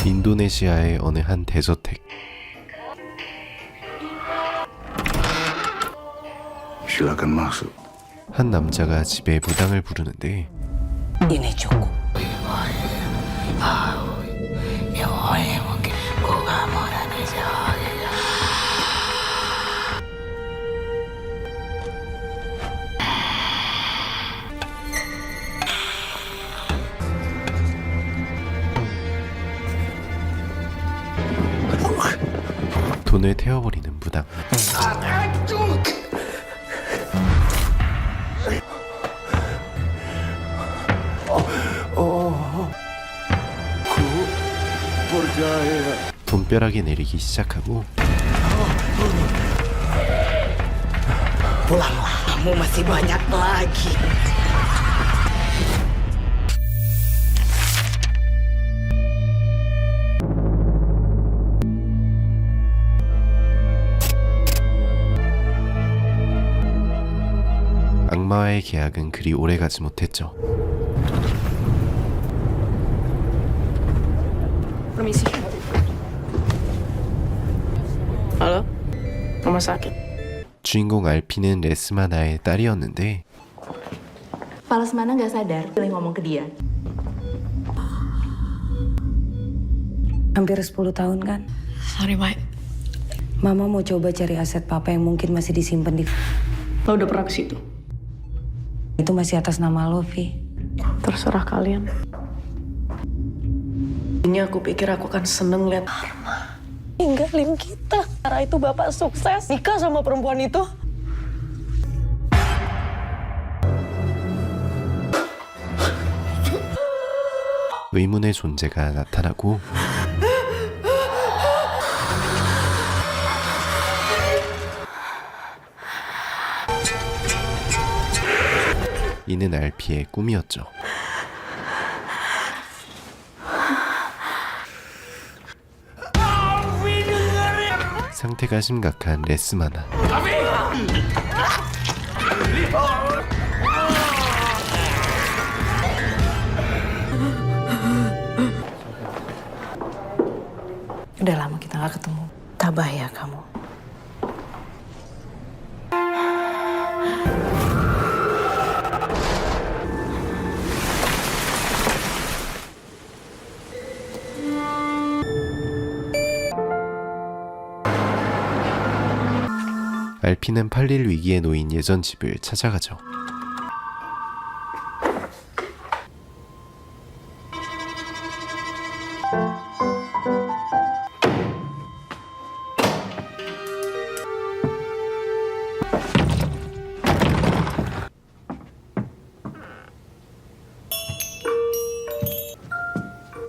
인도네시아의 어느 한 대저택. Silakan masuk. 한 남자가 집에 무당을 부르는데 Ini cukup. 돈을 태워버리는 무당. 돈벼락이 내리기 시작하고 Pulanglah, kamu masih banyak lagi. 악마와의 계약은 그리 오래가지 못했죠. Permisi. Halo? Rumah sakit? 주인공 알피는 레스마나의 딸이었는데 Kepala Semana nggak sadar, pilih ngomong ke dia. Hampir 10 tahun kan? Sorry, Mai. Mama mau coba cari aset papa yang mungkin masih disimpan di... Lo udah pernah ke situ? Itu masih atas nama lo, Vi. Terserah kalian. Ini aku pikir aku akan seneng lihat Arma ninggalin kita. Karena itu bapak sukses nikah sama perempuan itu. 의문의 존재가 나타나고 이는 알피의 꿈이었죠. 상태가 심각한 레스마나. Udah lama kita gak ketemu. Tabah ya kamu. 알피는 팔릴 위기에 놓인 예전 집을 찾아가죠.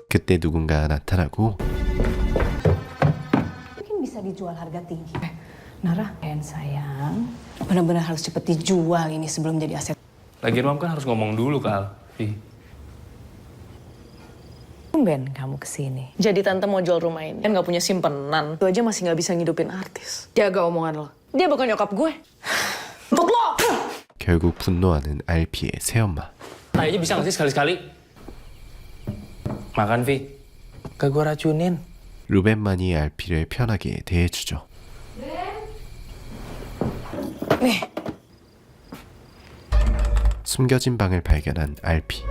그때 누군가 나타나고 Mungkin bisa dijual harga tinggi. Nara, sayang. Benar-benar harus cepet dijual ini sebelum jadi aset. Lagian Mam kan harus ngomong dulu ke Alfi. Tumben kamu kesini. Jadi tante mau jual rumah ini. Kan gak punya simpenan. Itu aja masih gak bisa ngidupin artis. Jaga omongan lo. Dia bukan nyokap gue. Untuk lo! 결국 분노하는 알피의 새엄마. Kayaknya bisa nggak sih sekali-sekali? Makan, Vi. Gak gue racunin. 루벤만이 알피를 편하게 대해주죠. 네. 숨겨진 방을 발견한 알피.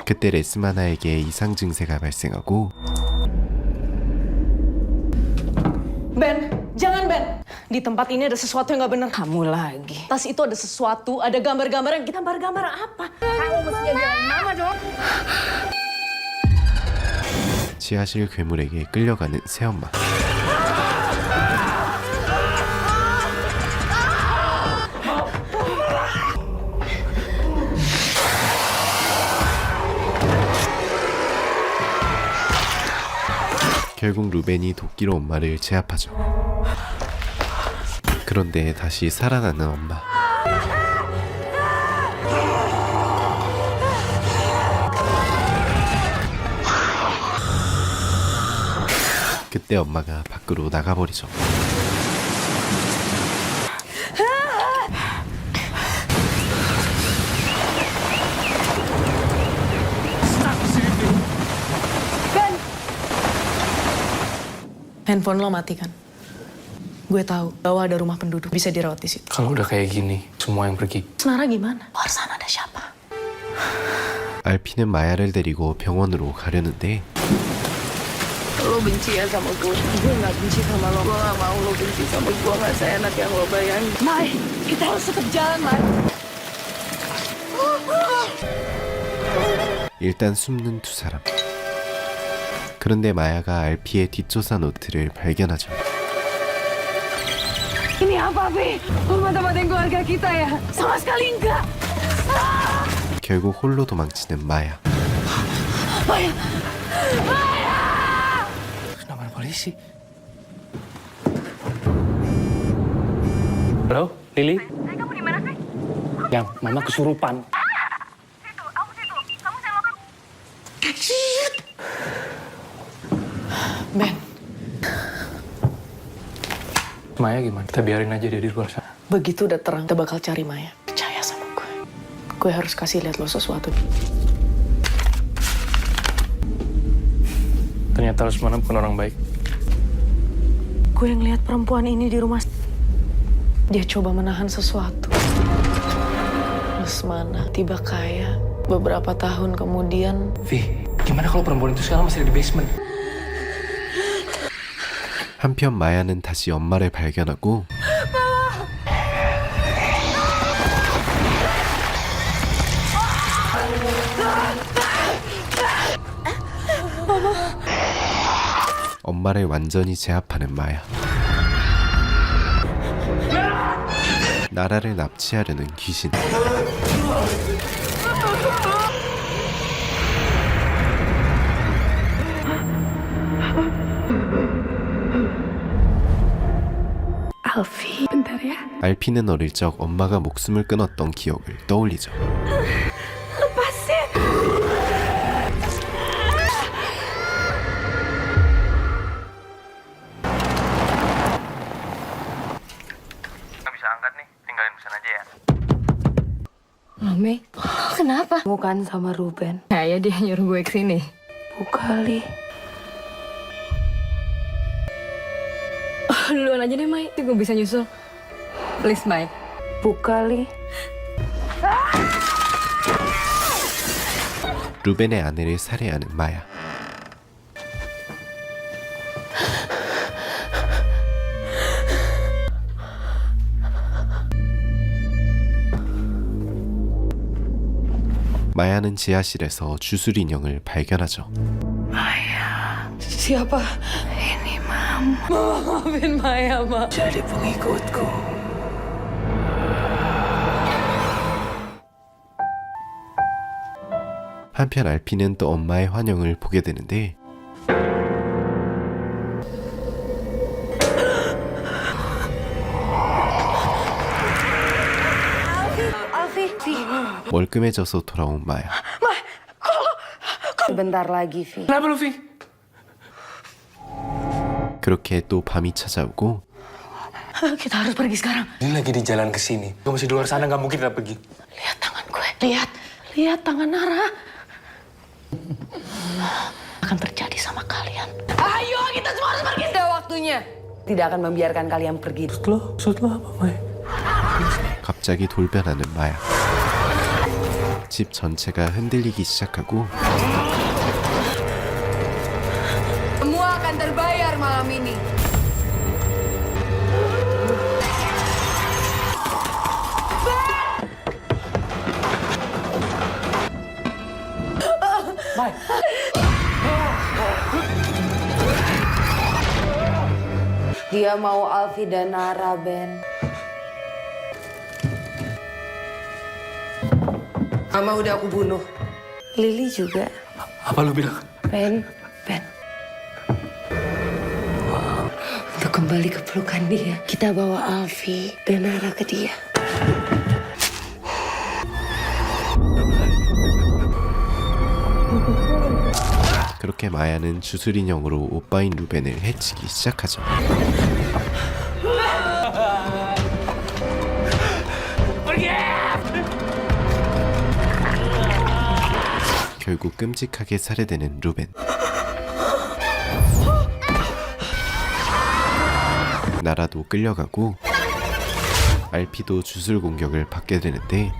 그때 레스마나에게 이상 증세가 발생하고 Ben, jangan Ben. Di tempat ini ada sesuatu yang gak benar. Kamu lagi. Tas itu ada sesuatu, ada gambar-gambar yang gambar-gambar apa? Kamu mesti jalan mama dong. 지하실 괴물에게 끌려가는 새엄마. 결국 루벤이 도끼로 엄마를 제압하죠. 그런데 다시 살아나는 엄마. 그때 엄마가 밖으로 나가버리죠. Handphone lo mati kan? Gue tahu bahwa ada rumah penduduk bisa dirawat di situ. Kalau udah kayak gini, semua yang pergi. Nara gimana? Luar sana ada siapa? 알피는 마야를 데리고 병원으로 가려는데 Lo benci ya sama gue? Gue gak benci sama lo. Gue gak mau lo benci sama gue. Gak seenak yang lo bayangin. Mai, kita harus tetap jalan, Mai. 일단 숨는 두 사람. 그런데 마야가 알피의 뒷조사 노트를 발견하죠. Ini apa, Fi? Lo mata-matain keluarga kita ya? Sama sekali enggak. 결국 홀로 도망치는 마야. Kenapa polisi? Halo, Lili? Kamu di mana sih? Yang, Mama kesurupan. Situ, aku situ. Kamu selokan. Ben, Maya gimana? Kita biarin aja dia di luar sana. begitu udah terang, kita bakal cari Maya. Percaya sama gue. Gue harus kasih lihat lo sesuatu. Ternyata Lesmana bukan orang baik. Gue yang lihat perempuan ini di rumah. Dia coba menahan sesuatu. Lesmana tiba kaya. Beberapa tahun kemudian, Vi, gimana kalau perempuan itu sekarang masih ada di basement? 한편 마야는 다시 엄마를 발견하고 엄마를 완전히 제압하는 마야. 나라를 납치하려는 귀신. Alfi, bentar ya. 알피는 어릴 적 엄마가 목숨을 끊었던 기억을 떠올리죠. Nggak bisa angkat nih, tinggalin pesan aja ya. Mami, kenapa? Mau kan sama Ruben? Kayak dia nyuruh gue kesini. Bukali. Duluan aja deh, Mai. Gue bisa nyusul. Please, Mai. Bukali. 루벤의 아내를 살해하는 마야. 마야는 지하실에서 주술 인형을 발견하죠. siapa? Ini Mama. Maafin Maya, Ma. Jadi pengikutku. 한편 알피는 또 엄마의 환영을 보게 되는데 멀끔해져서 돌아온 마야. Sebentar lagi, Vi. Kenapa lu, Vi? 그렇게 또 밤이 찾아오고 Kita harus pergi sekarang. Ini lagi di jalan ke sini. Gue masih di luar sana, nggak mungkin kita pergi. Lihat tangan gue. Lihat tangan Nara. Akan terjadi sama kalian. Ayo, kita semua harus pergi. Sudah waktunya. Tidak akan membiarkan kalian pergi. Setelah apa, Mai? 갑자기 돌변하는 마야. 집 전체가 흔들리기 시작하고 Semua akan terbayar malam ini. Dia mau Alfi dan Nara, Ben. Mama udah aku bunuh. Lily juga. Apa lu bilang? Ben. Untuk kembali ke pelukan dia, kita bawa Alfi dan Nara ke dia. 그렇게 그렇게 마야는 주술 인형으로 오빠인 루벤을 해치기 시작하죠. 결국 끔찍하게 살해되는 루벤. 나라도 끌려가고 알피도 주술 공격을 받게 되는데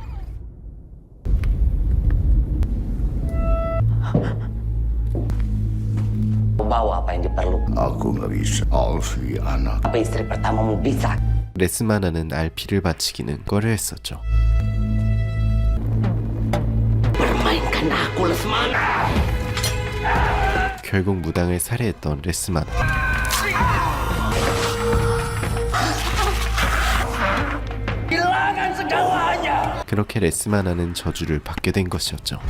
Bawa apa yang diperlukan. Aku nggak bisa. Alfi anak. Apa istri pertamamu bisa? 레스마나는 알피를 바치기는 꺼려했었죠. Permainkan aku, Lesmana. 결국 무당을 살해했던 레스마나. 그렇게 레스마나는 저주를 받게 된 것이었죠.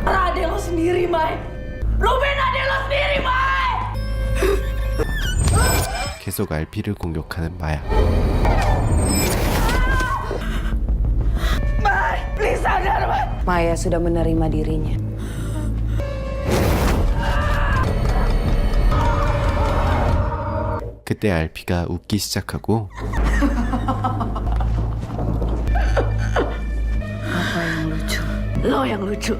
Adek lo sendiri, Mai. Ruben, adek lo sendiri, Mai. 계속 알피를 공격하는 마야. Mai, please sadar, Mai. Maya sudah menerima dirinya. 그때 알피가 웃기 시작하고 Lo yang lucu.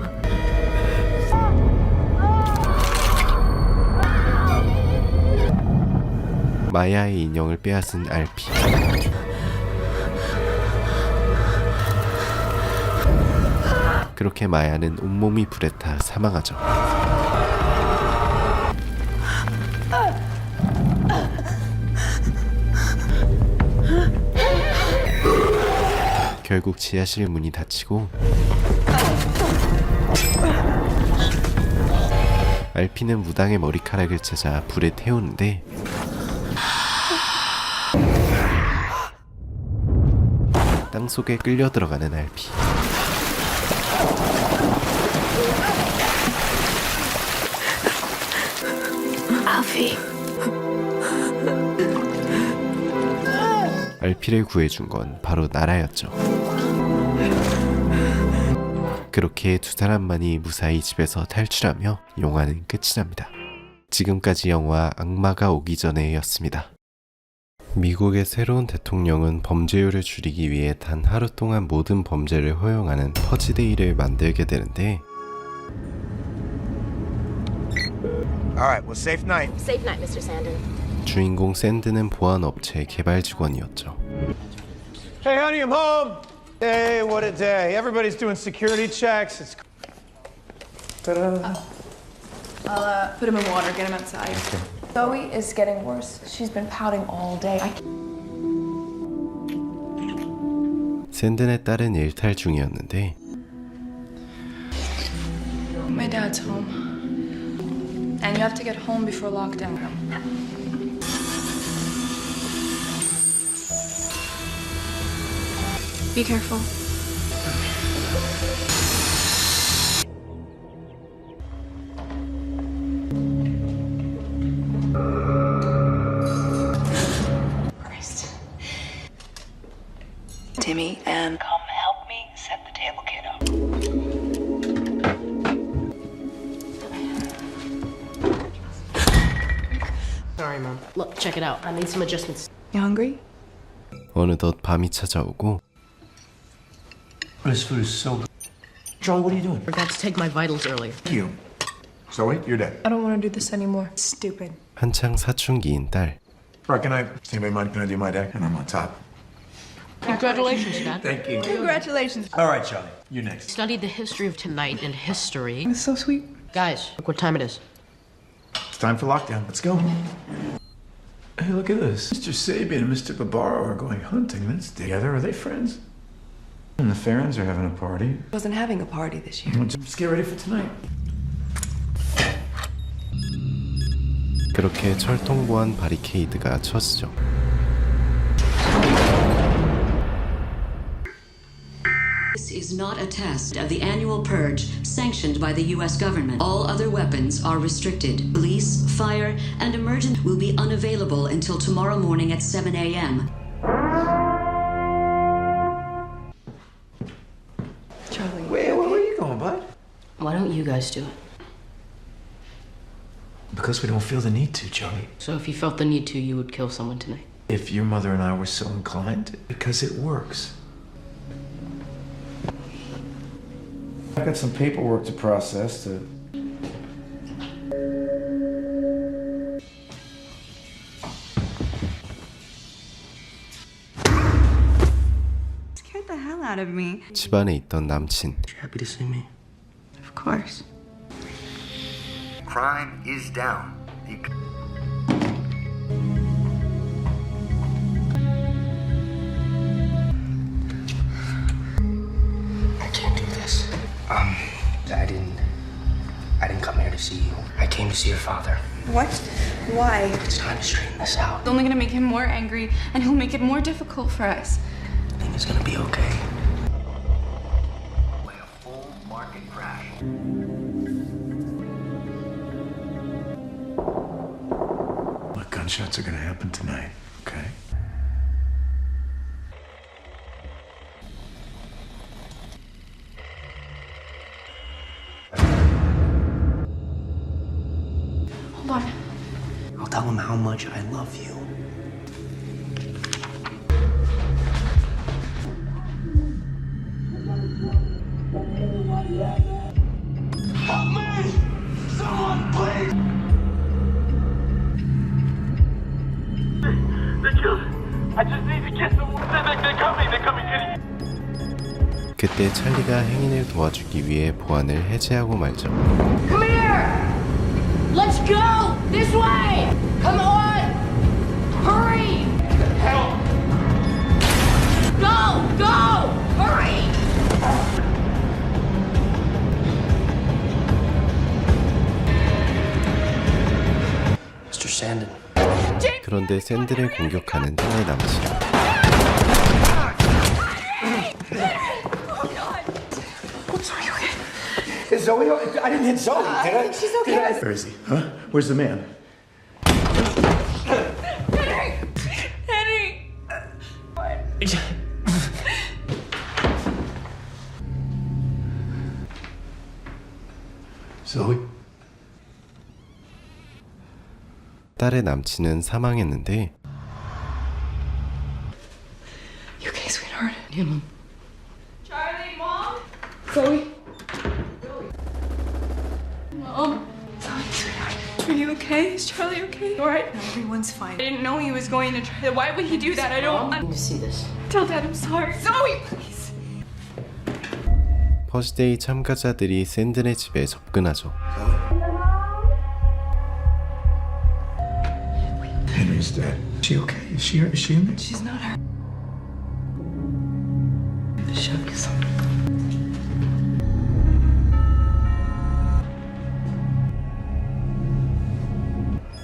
마야의 인형을 빼앗은 알피. 그렇게 마야는 온몸이 불에 타 사망하죠. 결국 지하실 문이 닫히고 알피는 무당의 머리카락을 찾아 불에 태우는데 땅속에 끌려 들어가는 알피. Alfi. 알피를 구해준 건 바로 나라였죠. 그렇게 두 사람만이 무사히 집에서 탈출하며 영화는 끝이 납니다. 지금까지 영화 악마가 오기 전에였습니다. 미국의 새로운 대통령은 범죄율을 줄이기 위해 단 하루 동안 모든 범죄를 허용하는 퍼지데이를 만들게 되는데 Alright, well, safe night. Safe night, Mr. Sandin. 주인공 샌드는 보안업체 개발 직원이었죠. Hey, honey, I'm home. Hey, what a day. Everybody's doing security checks. It's... Ta-da. I'll put him in water, get him outside. Zoe is getting worse. She's been pouting all day. 샌든의 딸은 일탈 중이었는데 My dad's home. And you have to get home before lockdown. Be careful. Christ. Timmy, and Come help me set the table, kiddo. Sorry, Mom. Look, check it out. I made some adjustments. you hungry? 어느덧 밤이 찾아오고 This food is so good. John, what are you doing? Forgot to take my vitals earlier. Thank you. Zoe, you're dead. I don't want to do this anymore. It's stupid. 한창 사춘기인 딸. Right, can I... Does anybody mind? Can I do my deck? And I'm on top. Congratulations, Dad. Thank you. Congratulations. All right, Charlie, you next. Studied the history of tonight in history. It's so sweet. Guys, look what time it is. It's time for lockdown. Let's go. Hey, look at this. Mr. Sabian and Mr. Barbaro are going hunting. That's together. Are they friends? And the Farrens are having a party. Wasn't having a party this year. Let's get ready for tonight. 그렇게 철통보안 바리케이드가 쳐지죠. This is not a test of the annual purge sanctioned by the U.S. government. All other weapons are restricted. Police, fire, and emergency will be unavailable until tomorrow morning at 7 a.m. Why don't you guys do it? Because we don't feel the need to, Joey. So if you felt the need to, you would kill someone tonight. If your mother and I were so inclined, because it works. I've got some paperwork to process to... Scared the hell out of me. 집안에 있던 남친. Happy to see me. Of course. Crime is down. I can't do this. I didn't come here to see you. I came to see your father. What? Why? It's time to straighten this out. It's only gonna make him more angry, and he'll make it more difficult for us. I think it's gonna be okay. Like a full market crash. Look, gunshots are gonna happen tonight, okay? Hold on. I'll tell him how much I love you. Help me! Someone, please! They killed him. I just need to get someone. They're coming, 그때 찰리가 행인을 도와주기 위해 보안을 해제하고 말죠. Come here! Let's go! This way! Come on! Hurry! Help! Go! Go! Hurry! Mr. Sandin. 그런데 샌들을 공격하는 딸의 남친. Is Zoe? I didn't hit Zoe, did I? She's okay. Where is he? Huh? Where's the man? Henry! Zoe? 딸의 남친은 사망했는데 You okay, sweetheart? Yeah, Mom. Charlie, Mom? Zoe? Mom? Zoe, sweetheart. Are you okay? Is Charlie okay? All right? No, everyone's fine. I didn't know he was going to try. Why would he do that? I don't... I need to see this. Tell Dad I'm sorry. Zoe, please. 퍼시데이 참가자들이 샌들의 집에 접근하죠. Henry's dead. Is she okay? Is she in there? She's not hurt. Show you something.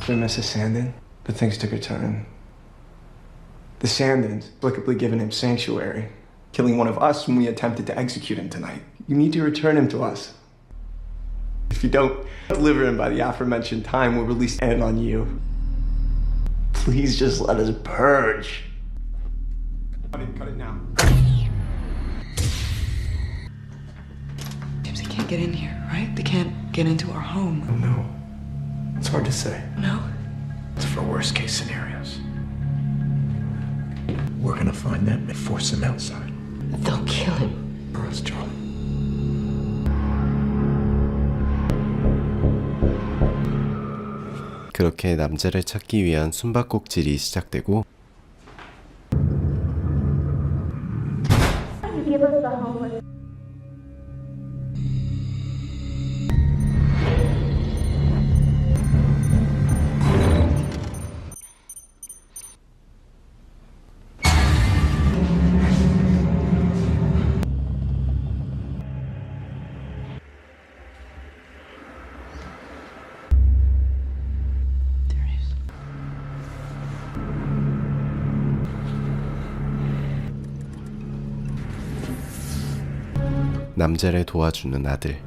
For Mrs. Sandin, but things took a turn. The Sandins inexplicably given him sanctuary, killing one of us when we attempted to execute him tonight. You need to return him to us. If you don't deliver him by the aforementioned time, we'll release Ed on you. Please just let us purge. Cut it now. James, they can't get in here, right? They can't get into our home. Oh, no. It's hard to say. No? It's for worst case scenarios. We're gonna find them and force them outside. They'll kill him. For us, Charlie. 그렇게 남자를 찾기 위한 숨바꼭질이 시작되고 남자를 도와주는 아들.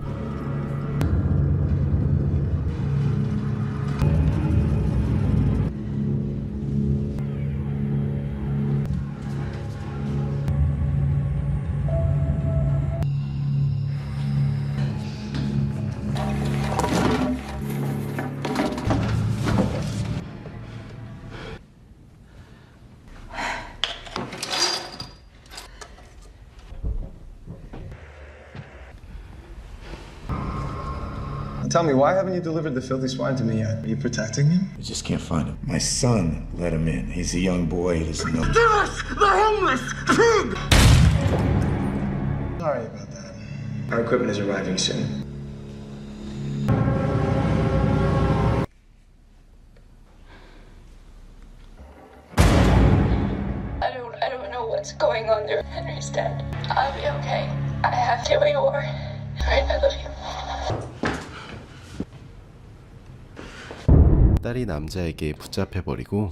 Tell me, why haven't you delivered the filthy swine to me yet? Are you protecting him? I just can't find him. My son let him in. He's a young boy. He doesn't know. Give us the homeless pig! Sorry about that. Our equipment is arriving soon. I don't know what's going on there. Henry's dead. I'll be okay. I have to where you are. Right, I love you. 딸이 남자에게 붙잡혀버리고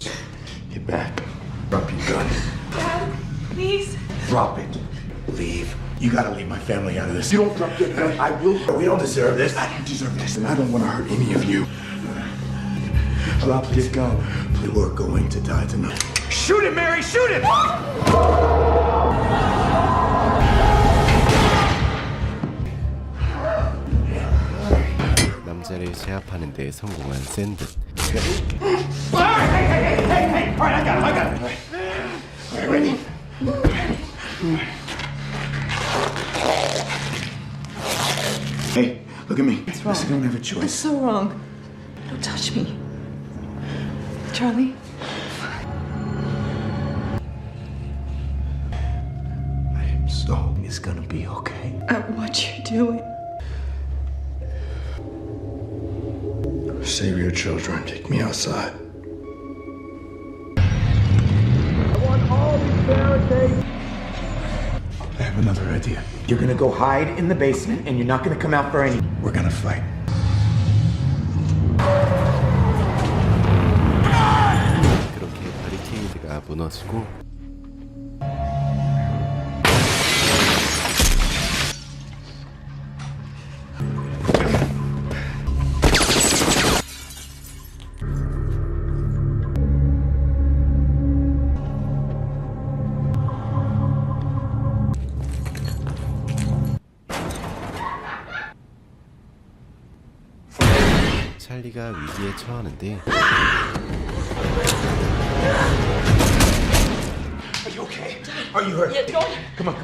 Get back. Drop your gun. Dad, please. Drop it. Leave. You gotta leave my family out of this. You don't drop your gun, I will. We don't deserve this. I don't deserve this. And I don't want to hurt any of you. Drop your gun. We're going to die tonight. Shoot him, Mary! Shoot him! 남자를 제압하는 데 성공한 샌든. Hey! All right, I got it. All right, ready? Hey, look at me. What's wrong? Listen, you don't have a choice. What's so wrong? Don't touch me. Charlie? So it's gonna be okay. At what you're doing. Save your children. Take me outside. I want all these barricades. I have another idea. You're gonna go hide in the basement and you're not gonna come out for any. We're gonna fight. 그렇게 바리케이드가 무너지고 찰리가 위기에 처하는데 Are you okay? Are you hurt? Yeah, don't. Come on.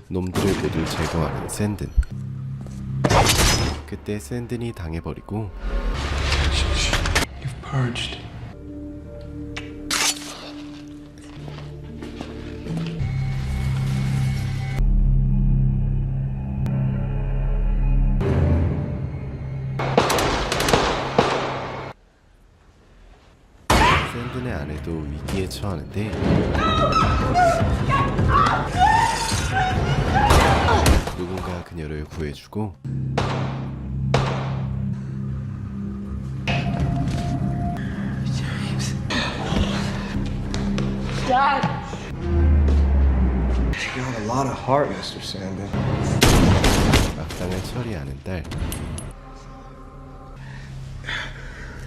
놈들을 모두 제거하는 샌든. 그때 샌든이 당해버리고 You've purged. 샌든의 아내도 위기에 처하는데 누군가 그녀를 구해주고 Dad. You got a lot of heart, Mr. Sandin. 악당을 처리하는 딸.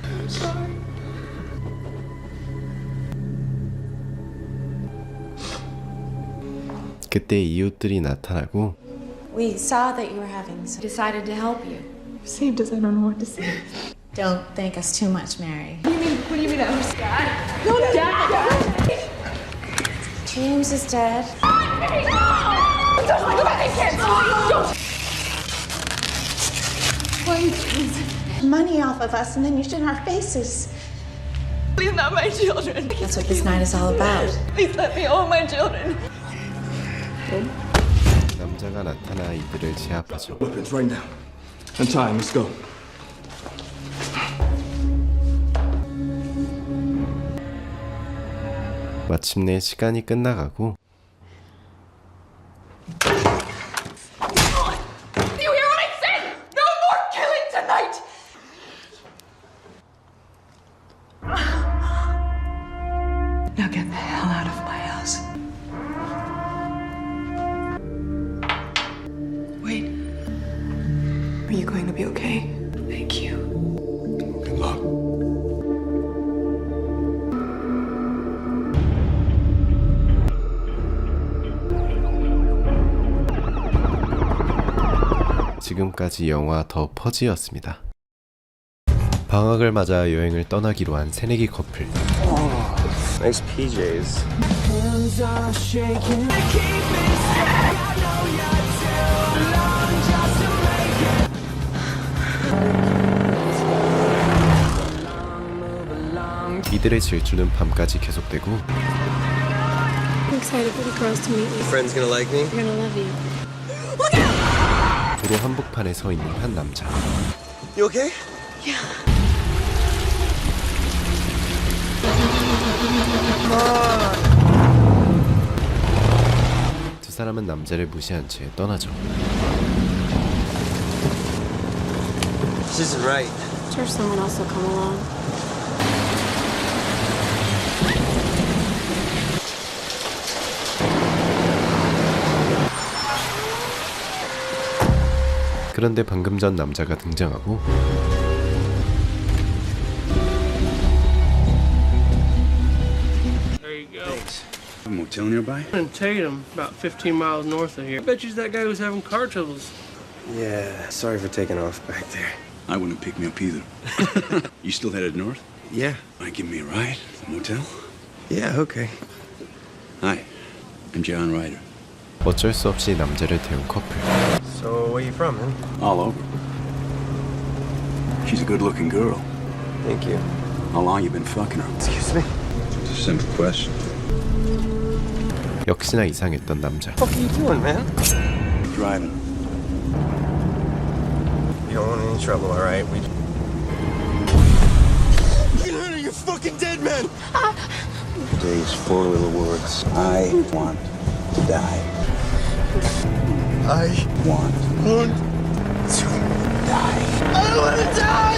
I'm sorry. 그때 이웃들이 나타나고 We saw that you were having, so decided to help you. Saved us, I don't know what to say. Don't thank us too much, Mary. What do you mean I was Dad? No, Dad. James is dead. Don't go back. I can't. Don't. Why are you doing this? Money off of us and then you in our faces. Please, not my children. That's what this night is all about. Please let me own my children. 남자가 나타나 이들을 제압하죠. Weapons right now. Untie him. Let's go. 마침내 시간이 끝나가고 You hear what I said? No more killing tonight. Now get the hell out of my house. Wait. Are you going to be okay? Thank you. Good luck. 지금까지 영화 더 퍼지였습니다. 방학을 맞아 여행을 떠나기로 한 새내기 커플. Nice PJs. 이들의 질주는 밤까지 계속되고 I'm excited for the girls to meet you. Friend's gonna like me? They're gonna love you. 도로 한복판에 서 있는 한 남자. You okay? 두 사람은 남자를 무시한 채 떠나죠. This isn't right. Sure, someone else will come along. 그런데 방금 전 남자가 등장하고 There you go. A motel nearby? In Tatum, about 15 miles north of here. I bet you that guy was having car troubles. Yeah, sorry for taking off back there. I wouldn't pick me up either. You still headed north? Yeah. Mind give me a ride to the motel? Yeah, okay. Hi, I'm John Ryder. 어쩔 수 없이 남자를 태운 커플. So, where you from, man? All over. She's a good-looking girl. Thank you. How long you been fucking her? Excuse me? It's a simple question. 역시나 이상했던 남자. What are you doing, man? Driving. You don't want any trouble, all right? You're fucking dead, man! Today's 4 little words. I want to die. I Want to die. I don't want to die!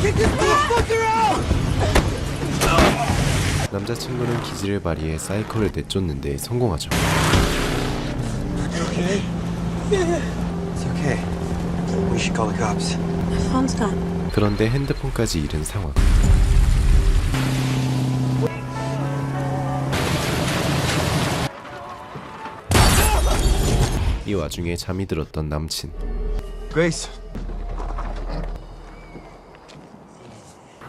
Kick this motherfucker out! 남자친구는 기지를 발휘해 사이코를 내쫓는데 성공하죠. You okay? Yeah. It's okay. We should call the cops. My phone's done. 그런데 핸드폰까지 잃은 상황. 이 와중에 잠이 들었던 남친. Grace.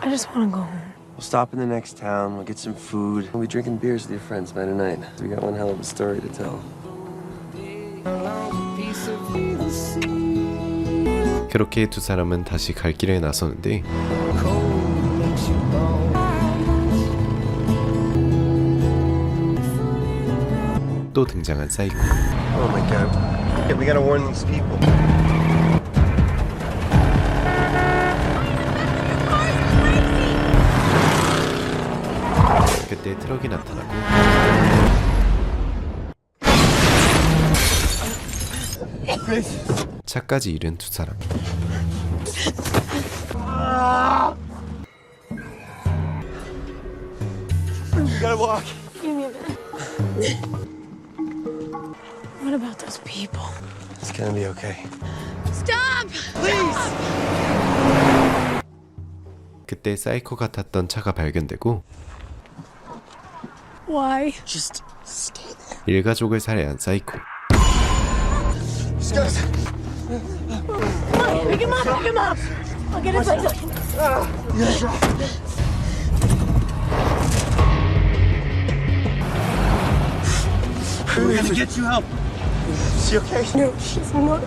I just want to go home. We'll stop in the next town. We'll get some food. We'll be drinking beers with your friends by tonight. We got one hell of a story to tell. 그렇게 두 사람은 다시 갈 길에 나서는데 또 등장한 사이코. Oh my god. We gotta warn these people. 그때 트럭이 나타나고 차까지 잃은 두 사람. We gotta walk. Give me a minute. What about those people? It's gonna be okay. Stop! Please! 그때 사이코 같았던 차가 발견되고 Why? Just stay there. 일가족을 살해한 사이코. Guys. Pick him up! Pick him up! I'll get his legs. We have to get you help. Is she okay? No, she's not.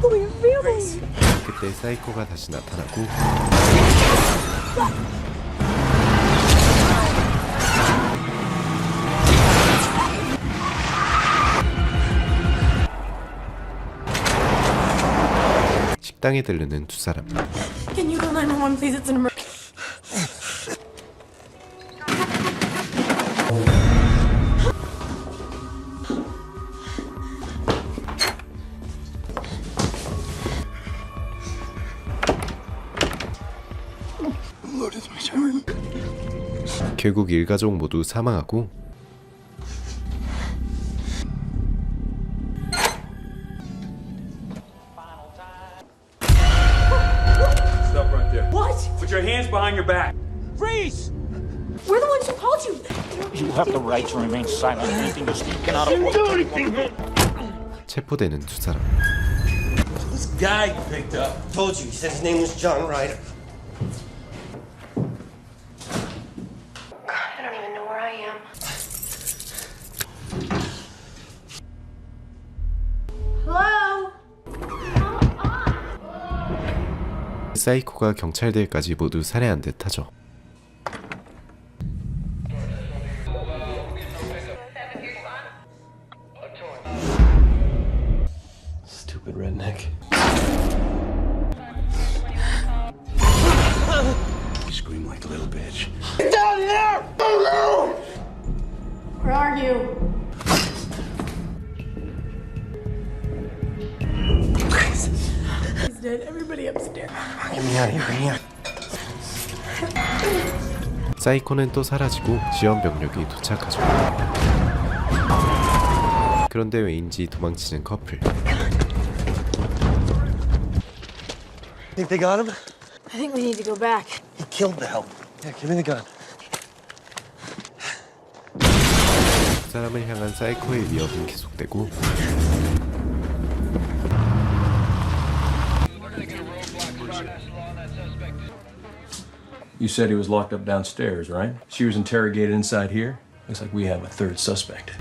We're family. 그때 사이코가 다시 나타나고 식당에 들르는 두 사람. Can you go 911, please? It's an emergency. 결국 일가족 모두 사망하고 Stop right there. What? Put your hands behind your back. Freeze! We're the ones who called you. You have the right to remain silent. Anything you speak cannot Didn't do anything. 체포되는 두 사람. This guy you picked up. Told you, he said his name was John Ryder. I don't even know where I am. Hello? 사이코가 경찰들까지 모두 살해한 듯하죠. Stupid redneck. You scream like a little bitch. Down here! Where are you? He's dead. Everybody upstairs. Get me out of here, 사이코는 또 사라지고 지원 병력이 도착하죠. 그런데 왜인지 도망치는 커플. Think they got him? I think we need to go back. He killed the help. Yeah, give me the gun. 두 사람을 향한 사이코의 위협은 계속되고 You said he was locked up downstairs, right? She was interrogated inside here. Looks like we have a third suspect.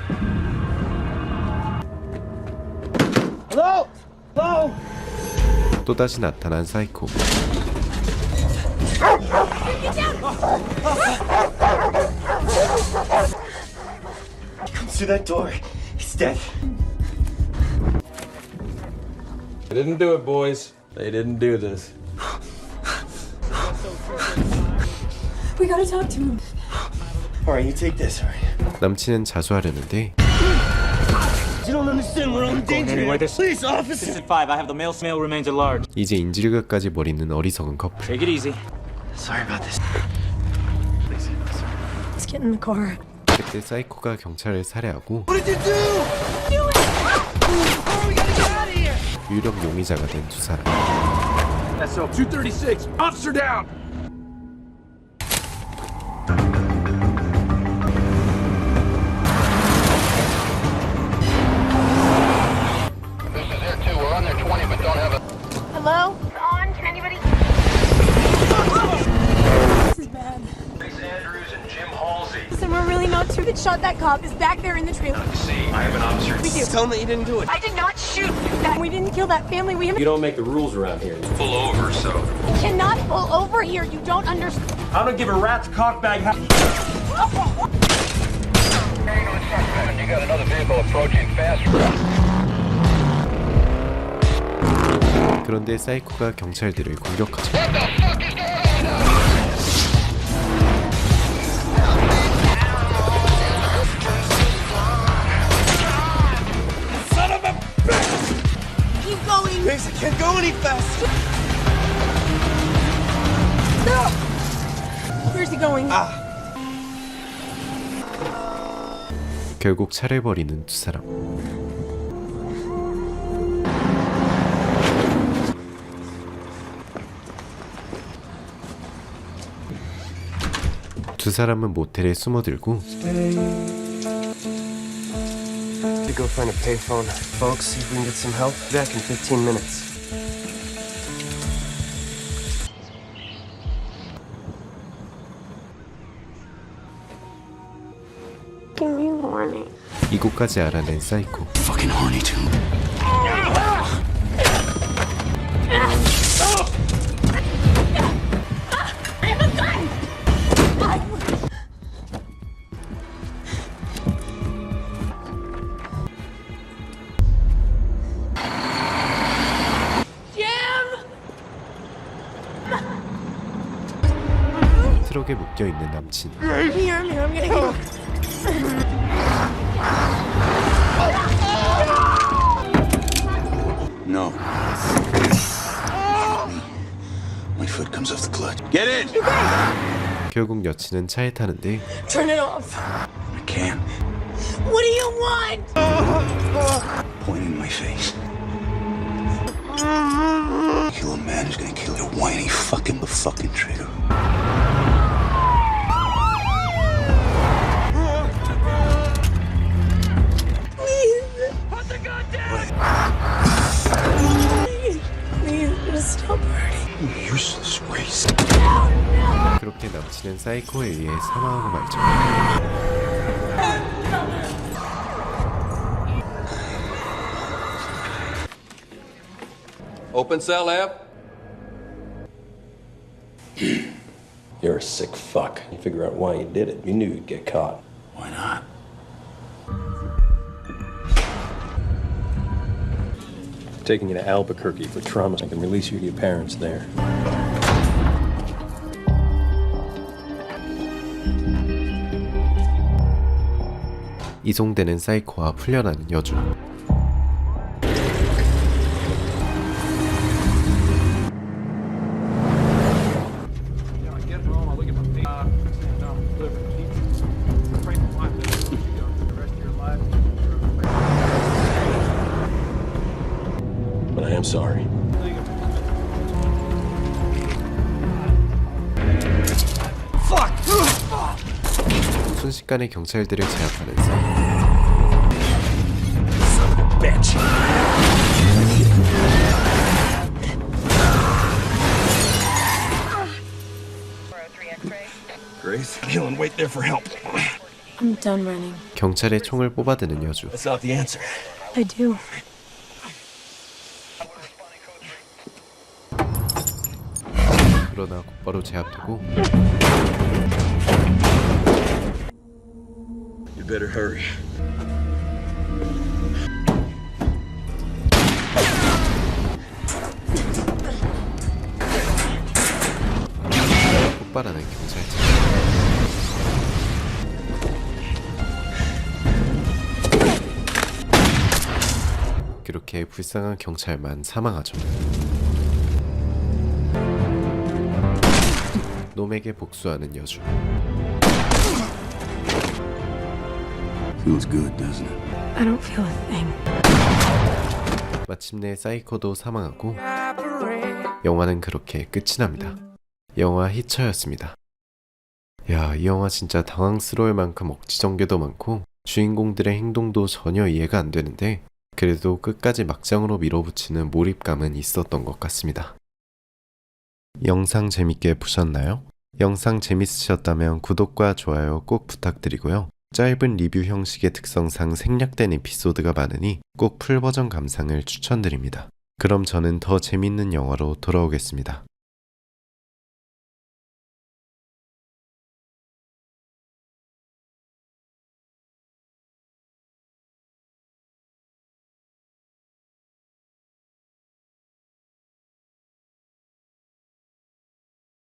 Hello? Hello? 또다시 나타난 사이코. He comes through that door. He's dead. They didn't do it, boys. They didn't do this. We gotta talk to him. All right, you take this, all right? 남친은 자수하려는데 You don't understand we're in danger. Please, officer. 5. I have the male remains at large. 이제 인질극까지 벌이는 어리석은 커플. Take it easy. Sorry about this. Let's get in the car. 그때 사이코가 경찰을 살해하고 What did you do? Do it! Oh, we gotta get out of here! 유력 용의자가 된 두 사람. SL 236, officer down. Hello? On? Can anybody? This is bad. Chase Andrews and Jim Halsey. Listen, we're really not sure that shot that cop is back there in the trailer. See, I have an officer. We do. Tell him that you didn't do it. I did not shoot that. We didn't kill that family. We You don't make the rules around here. Pull over, so. cannot pull over here. You don't understand. I don't give a rat's cockbag. You got another vehicle approaching faster. 그런데 사이코가 경찰들을 공격하죠. Son of a bitch! Keep going. Thanks, I can't go any faster. No. Where's he going? 결국 차를 버리는 두 사람. 두 사람은 모텔에 숨어들고 To go find a payphone. Folks, see if we can get some help. Back in 15 minutes. Give me a warning. 이곳까지 알아낸 사이코. Fucking horny too. I have a gun. 트럭에 묶여있는 남친. Here, I'm gonna go. No. My foot comes off the clutch. Get in! 결국 여친은 차에 타는데 Turn it off. I can't. What do you want? Point in my face. Kill a man who's gonna kill your whiny fucking trigger. Please. Put the gun down. Stop hurting. You useless waste. 그렇게 남친은 사이코에 의해 사망하고 말죠. Open cell app. You're a sick fuck. You figure out why you did it. You knew you'd get caught. Why not? Taking you to Albuquerque for trauma. I can release you to your parents there. 이송되는 사이코와 풀려나는 여주. But I am sorry. 순식간에 경찰들을 제압하는 사이코. Bitch. Grace? Healing, wait there for help. I'm done running. 경찰의 총을 뽑아드는 여주. That's not the answer. I do. 그러나 곧바로 제압되고 You better hurry. 폭발하는 경찰차. 그렇게 불쌍한 경찰만 사망하죠. 놈에게 복수하는 여주. Feels good, doesn't it? I don't feel a thing. 마침내 사이코도 사망하고 영화는 그렇게 끝이 납니다. 영화 히처였습니다. 야, 이 영화 진짜 당황스러울 만큼 억지 전개도 많고 주인공들의 행동도 전혀 이해가 안 되는데 그래도 끝까지 막장으로 밀어붙이는 몰입감은 있었던 것 같습니다. 영상 재밌게 보셨나요? 영상 재밌으셨다면 구독과 좋아요 꼭 부탁드리고요. 짧은 리뷰 형식의 특성상 생략된 에피소드가 많으니 꼭 풀버전 감상을 추천드립니다. 그럼 저는 더 재밌는 영화로 돌아오겠습니다.